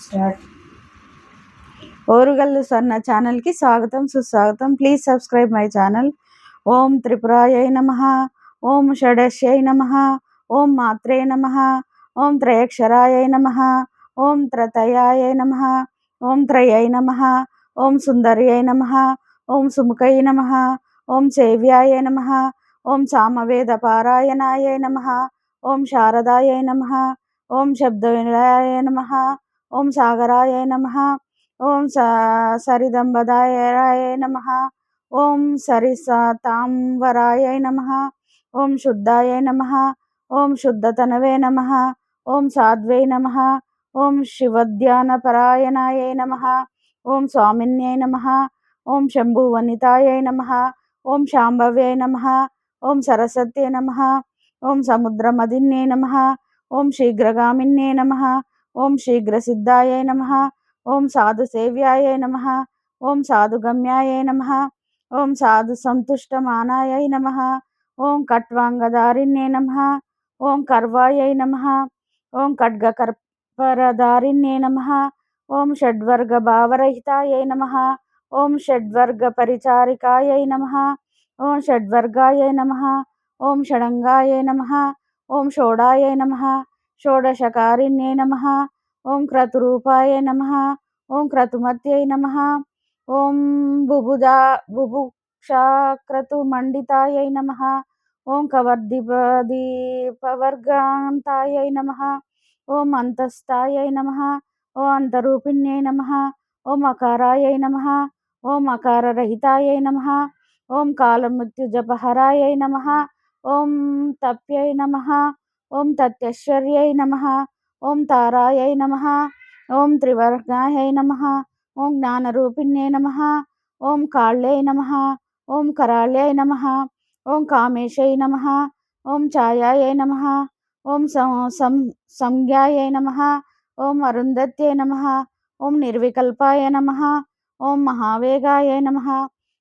Start. Orugallu స్వర్ణ ఛానల్కి స్వాగతం సుస్వాగతం. Please subscribe my channel. ఓం త్రిపురాయై నమః, ఓం షడశ్యై నమః, ఓం మాత్రే నమః, ఓం త్రయక్షరాయై నమః, ఓం త్రతయాయై నమః, ఓం త్రయై నమః, ఓం సుందర్యై నమః, ఓం సుముఖై నమః, ఓం సేవ్యాయై నమః, ఓం సామవేద పారాయణాయై నమః, ఓం శారదాయై నమః, ఓం శబ్దవిలయాయ నమః, ఓం సాగరాయ నమః, ఓం సరిదంబదాయ నమః, ఓం సరిసతాంబరాయ నమః, ఓం శుద్ధాయ నమః, ఓం శుద్ధతనవే నమః, ఓం సాధ్వై నమః, ఓం శివధ్యానపరాయణాయ నమః, ఓం స్వామిన్యై నమః, ఓం శంభువనితాయ నమః, ఓం శాంభవే నమః, ఓం సరస్వత్యై నమః, ఓం సముద్రమదిన్యై నమః, ఓం శీఘ్రగామిన్యై నమః, ఓం శీఘ్రసిద్ధాయ నమః, ఓం సాధుసేవ్యాయ నమః, ఓం సాధుగమ్యాయ నమః, ఓం సాధుసంతుష్టమానాయ నమః, ఓం ఖట్వాంగధారిణ్యై నమః, ఓం కర్వాయ నమః, ఓం ఖడ్గకర్పరధారిణ్యై నమః, ఓం షడ్వర్గభావరహితాయ నమః, ఓం షడ్వర్గపరిచారికాయ నమః, ఓం షడ్వర్గాయ నమః, ఓం షడంగాయ నమః, ఓం షోడాయ నమః, షోడశకారిణ్యై నమః, ఓం క్రతురూపాయ నమః, ఓం క్రతుమత్యై నమః, ఓం బుభుక్షాక్రతుమండితాయై నమః, ఓం కవర్దీపవర్గాంతాయై నమః, ఓం అంతస్థాయై నమః, ఓం అంతరూపిణ్యై నమః, ఓం అకారాయై నమః, ఓం అకారరహితాయై నమః, ఓం కాలమృత్యుజపహరాయై నమః, ఓం తప్యై నమః, ఓం తత్యశ్వర్యై నమః, ఓం తారాయై నమః, ఓం త్రివర్గాయై నమః, ఓం జ్ఞానరూపిణ్యై నమః, ఓం కాళ్యై నమః, ఓం కరాళ్యై నమః, ఓం కామేశై నమః, ఓం ఛాయాయై నమః, ఓం సంజ్ఞాయై నమః, ఓం అరుంధత్యై నమః, ఓం నిర్వికల్పాయ నమః, ఓం మహావేగాయ నమః,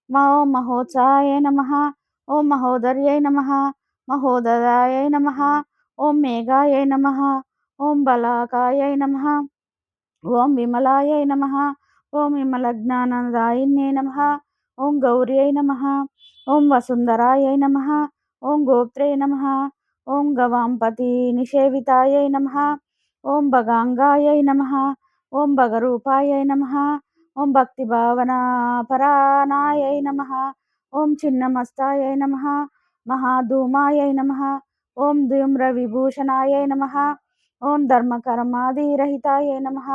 ఓం మహోత్సాహాయ నమః, ఓం మహోదర్యై నమః, మహోదయాయ నమః, ఓం మేఘాయ నమః, ఓం బలాకాయ నమః, ఓం విమలాయ నమః, ఓం విమలజ్ఞానదాయిన్యై నమః, ఓం గౌర్యై నమః, ఓం వసుంధరాయ నమః, ఓం గోప్త్రే నమః, ఓం గవాంపతి నిషేవితాయ నమః, ఓం భగాంగాయ నమః, ఓం భగరూపాయ నమః, ఓం భక్తిభావనాపరానాయ నమః, ఓం చిన్నమస్తాయ నమః, మహాధూమాయ నమః, ఓం ధూమ్రవిభూషణాయ నమః, ఓం ధర్మకర్మాదిరహితాయ నమః,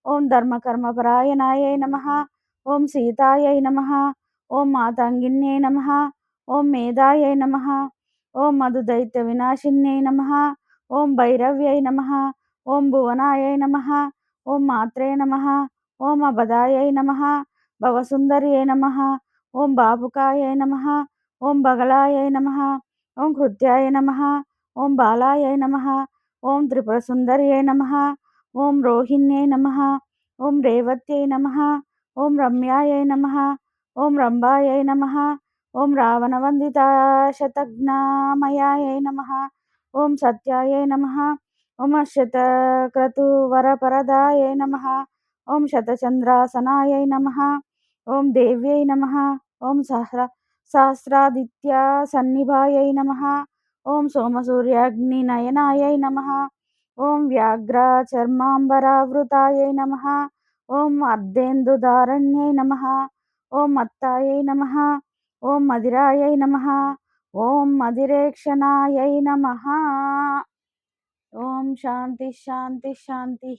ఓం ధర్మకర్మపరాయణాయ నమః, ఓం సీతాయ నమః, ఓం మాతంగిన్యై నమః, ఓం మేధాయ నమః, ఓం మధుదైత్య వినాశిన్యై నమః, ఓం భైరవ్యై నమః, ఓం భువనాయ నమః, ఓం మాత్రే నమః, ఓం అబదాయ నమః, భవసుందర్యై నమః, ఓం బాపుకాయ నమః, ఓం బగలాయ నమః, ఓం కృత్యాయ నమః, ఓం బాలాయ నమః, ఓం త్రిపురసుందర్యై నమః, ఓం రోహిణ్యై నమః, ఓం రేవత్యై నమః, ఓం రమ్యాయ నమః, ఓం రంభాయ నమః, ఓం రావణవందితాశతఘ్నామయాయ నమః, ఓం సత్యాయ నమః, ఓం శతక్రతువరపరదాయ నమః, ఓం శతచంద్రాసనాయ నమః, ఓం దేవ్యై నమః, ఓం సహస్రాదిత్యా సన్నిభాయై నమః, ఓం సోమసూర్యాగ్నినయనాయ నమః, ఓం వ్యాఘ్రచర్మాంబరావృతాయ నమః, ఓం అర్ధేందుధారణ్యై నమః, ఓం మత్తాయై నమః, ఓం మదిరాయై నమః, ఓం మదిరేక్షణాయై నమః. ఓం శాంతి శాంతి శాంతి.